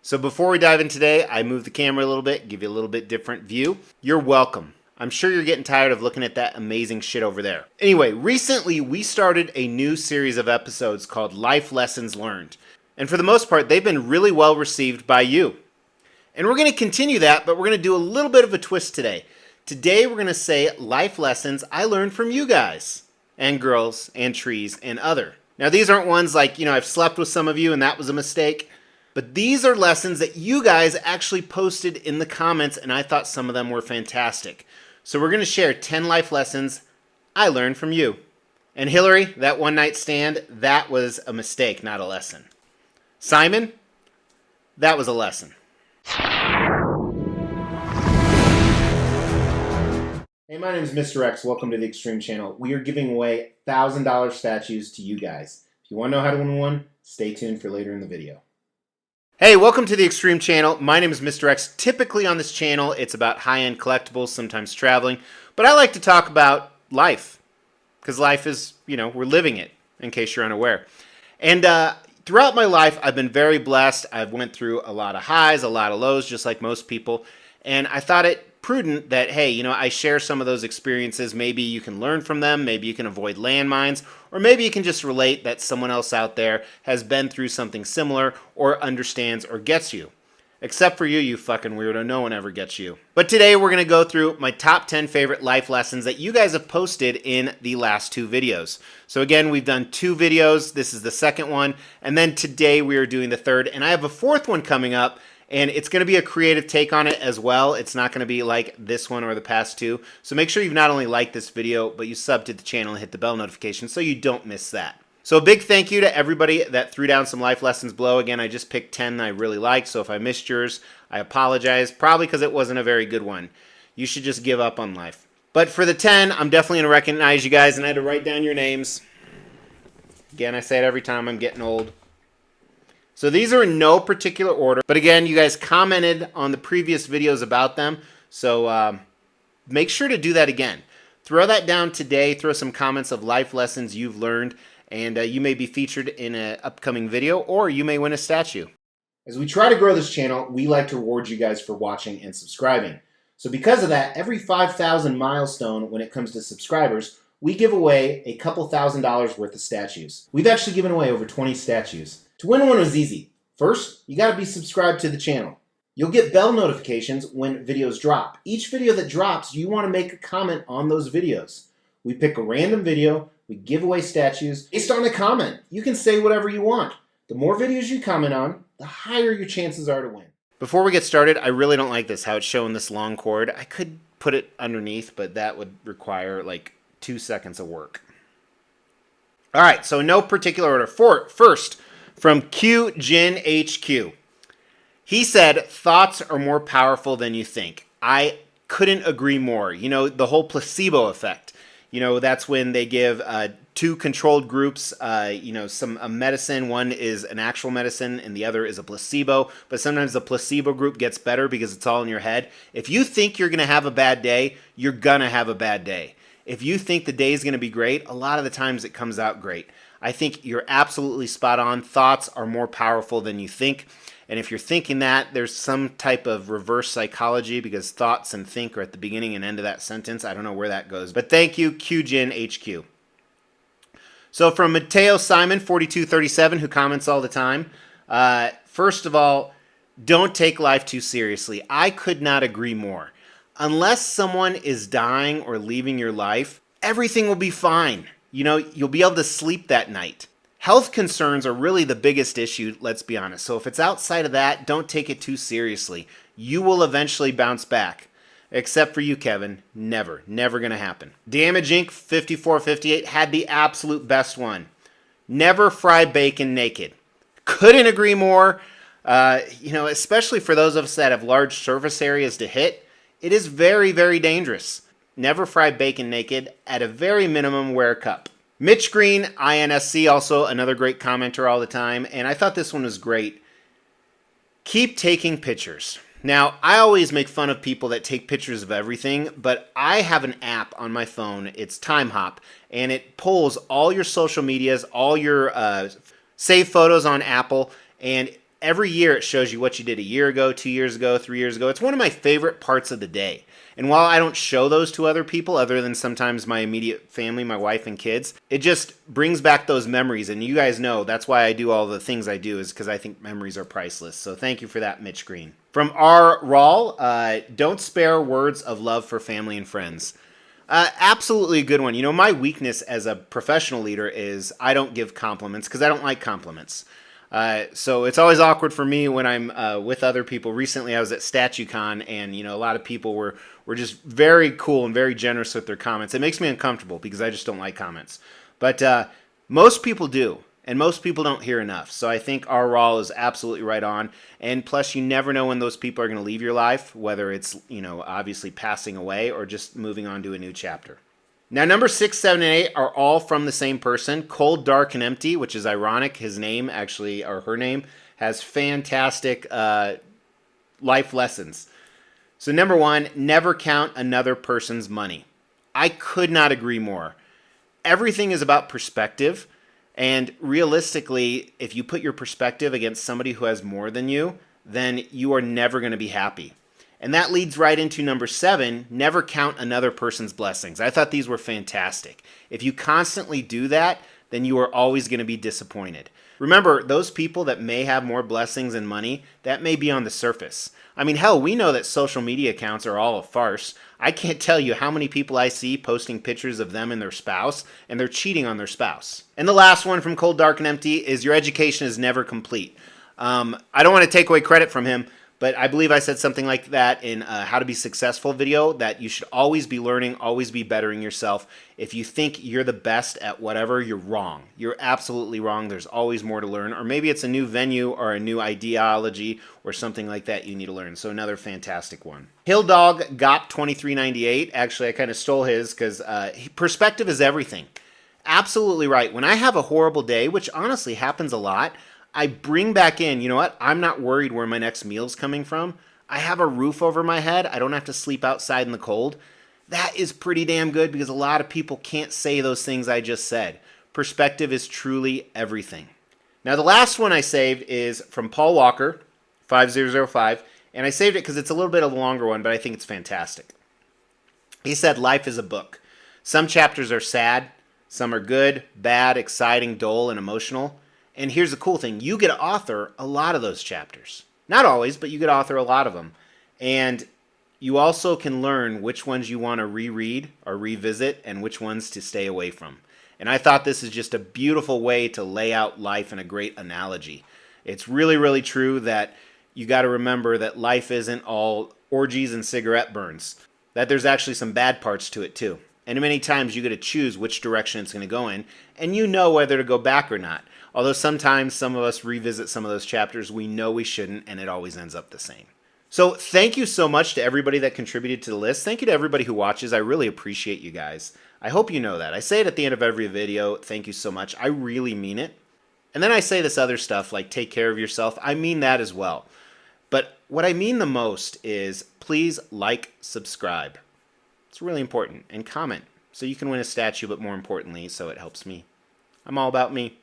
So before we dive in today, I moved the camera a little bit, give you a little bit different view. You're welcome. I'm sure you're getting tired of looking at that amazing shit over there. Anyway, recently we started a new series of episodes called Life Lessons Learned. And for the most part, they've been really well received by you. And we're going to continue that, but we're going to do a little bit of a twist today. Today we're going to say life lessons I learned from you guys, and girls, and trees, and other. Now these aren't ones like, I've slept with some of you and that was a mistake. But these are lessons that you guys actually posted in the comments, and I thought some of them were fantastic. So we're going to share 10 life lessons I learned from you. And Hillary, that one night stand, that was a mistake, not a lesson. Simon, that was a lesson. Hey, my name is Mr. X. Welcome to the Extreme Channel. We are giving away $1,000 statues to you guys. If you want to know how to win one, stay tuned for later in the video. Hey, welcome to the Extreme Channel. My name is Mr. X. Typically on this channel, it's about high-end collectibles, sometimes traveling. But I like to talk about life. Because life is, we're living it, in case you're unaware. And throughout my life, I've been very blessed. I've went through a lot of highs, a lot of lows, just like most people. And I thought it prudent that, hey, I share some of those experiences. Maybe you can learn from them. Maybe you can avoid landmines. Or maybe you can just relate that someone else out there has been through something similar or understands or gets you. Except for you, you fucking weirdo. No one ever gets you. But today we're going to go through my top 10 favorite life lessons that you guys have posted in the last two videos. So again, we've done two videos. This is the second one. And then today we are doing the third. And I have a fourth one coming up. And it's going to be a creative take on it as well. It's not going to be like this one or the past two. So make sure you've not only liked this video, but you sub to the channel and hit the bell notification so you don't miss that. So a big thank you to everybody that threw down some life lessons below. Again, I just picked 10 that I really liked. So if I missed yours, I apologize. Probably because it wasn't a very good one. You should just give up on life. But for the 10, I'm definitely going to recognize you guys. And I had to write down your names. Again, I say it every time. I'm getting old. So these are in no particular order, but again, you guys commented on the previous videos about them, so make sure to do that again. Throw that down today, throw some comments of life lessons you've learned, and you may be featured in an upcoming video, or you may win a statue. As we try to grow this channel, we like to reward you guys for watching and subscribing. So because of that, every 5,000 milestone when it comes to subscribers, we give away a couple $1,000s worth of statues. We've actually given away over 20 statues. To win one was easy. First, you gotta be subscribed to the channel. You'll get bell notifications when videos drop. Each video that drops, you wanna make a comment on those videos. We pick a random video, we give away statues based on a comment. You can say whatever you want. The more videos you comment on, the higher your chances are to win. Before we get started, I really don't like this, how it's showing this long cord. I could put it underneath, but that would require like 2 seconds of work. All right, so in no particular order. First, from Q Jin HQ. He said, thoughts are more powerful than you think. I couldn't agree more. The whole placebo effect. That's when they give two controlled groups, some medicine. One is an actual medicine and the other is a placebo. But sometimes the placebo group gets better because it's all in your head. If you think you're going to have a bad day, you're going to have a bad day. If you think the day is going to be great, a lot of the times it comes out great. I think you're absolutely spot on. Thoughts are more powerful than you think. And if you're thinking that, there's some type of reverse psychology because thoughts and think are at the beginning and end of that sentence. I don't know where that goes. But thank you, QGin HQ. So from Mateo Simon, 4237, who comments all the time. First of all, don't take life too seriously. I could not agree more. Unless someone is dying or leaving your life, everything will be fine. You'll be able to sleep that night. Health concerns are really the biggest issue, let's be honest. So if it's outside of that, don't take it too seriously. You will eventually bounce back. Except for you, Kevin. Never going to happen. Damage Inc. 5458 had the absolute best one. Never fry bacon naked. Couldn't agree more. Especially for those of us that have large surface areas to hit, it is very, very dangerous. Never fry bacon naked. At a very minimum, wear a cup. Mitch Green, INSC, also another great commenter all the time. And I thought this one was great. Keep taking pictures. Now, I always make fun of people that take pictures of everything, but I have an app on my phone. It's Time Hop, and it pulls all your social medias, all your saved photos on Apple, and every year it shows you what you did a year ago, 2 years ago, 3 years ago. It's one of my favorite parts of the day. And while I don't show those to other people, other than sometimes my immediate family, my wife and kids, it just brings back those memories. And you guys know that's why I do all the things I do, is because I think memories are priceless. So thank you for that, Mitch Green. From R. Rawl, don't spare words of love for family and friends. Absolutely a good one. You know, my weakness as a professional leader is I don't give compliments because I don't like compliments. So it's always awkward for me when I'm with other people. Recently, I was at StatueCon, and a lot of people were just very cool and very generous with their comments. It makes me uncomfortable because I just don't like comments. But most people do, and most people don't hear enough. So I think our Rawl is absolutely right on. And plus, you never know when those people are going to leave your life, whether it's obviously passing away or just moving on to a new chapter. Now, number 6, 7, and 8 are all from the same person, Cold, Dark, and Empty, which is ironic. His name, actually, or her name, has fantastic life lessons. So, number 1, never count another person's money. I could not agree more. Everything is about perspective, and realistically, if you put your perspective against somebody who has more than you, then you are never going to be happy. And that leads right into number 7, never count another person's blessings. I thought these were fantastic. If you constantly do that, then you are always going to be disappointed. Remember, those people that may have more blessings and money, that may be on the surface. I mean, hell, we know that social media accounts are all a farce. I can't tell you how many people I see posting pictures of them and their spouse, and they're cheating on their spouse. And the last one from Cold, Dark, and Empty is your education is never complete. I don't want to take away credit from him, but I believe I said something like that in a How to Be Successful video, that you should always be learning, always be bettering yourself. If you think you're the best at whatever, you're wrong. You're absolutely wrong. There's always more to learn. Or maybe it's a new venue or a new ideology or something like that you need to learn. So another fantastic one. Hill Dog Gop 2398. Actually, I kind of stole his because perspective is everything. Absolutely right. When I have a horrible day, which honestly happens a lot, I bring back in, you know what? I'm not worried where my next meal's coming from. I have a roof over my head. I don't have to sleep outside in the cold. That is pretty damn good because a lot of people can't say those things I just said. Perspective is truly everything. Now, the last one I saved is from Paul Walker, 5005, and I saved it because it's a little bit of a longer one, but I think it's fantastic. He said, life is a book. Some chapters are sad, some are good, bad, exciting, dull, and emotional. And here's the cool thing. You get to author a lot of those chapters. Not always, but you get to author a lot of them. And you also can learn which ones you want to reread or revisit and which ones to stay away from. And I thought this is just a beautiful way to lay out life in a great analogy. It's really, really true that you got to remember that life isn't all orgies and cigarette burns. That there's actually some bad parts to it too. And many times you get to choose which direction it's going to go in. And you know whether to go back or not. Although sometimes some of us revisit some of those chapters we know we shouldn't, and it always ends up the same. So thank you so much to everybody that contributed to the list. Thank you to everybody who watches. I really appreciate you guys. I hope you know that. I say it at the end of every video. Thank you so much. I really mean it. And then I say this other stuff like take care of yourself. I mean that as well. But what I mean the most is please like, subscribe. It's really important. And comment so you can win a statue, but more importantly, so it helps me. I'm all about me.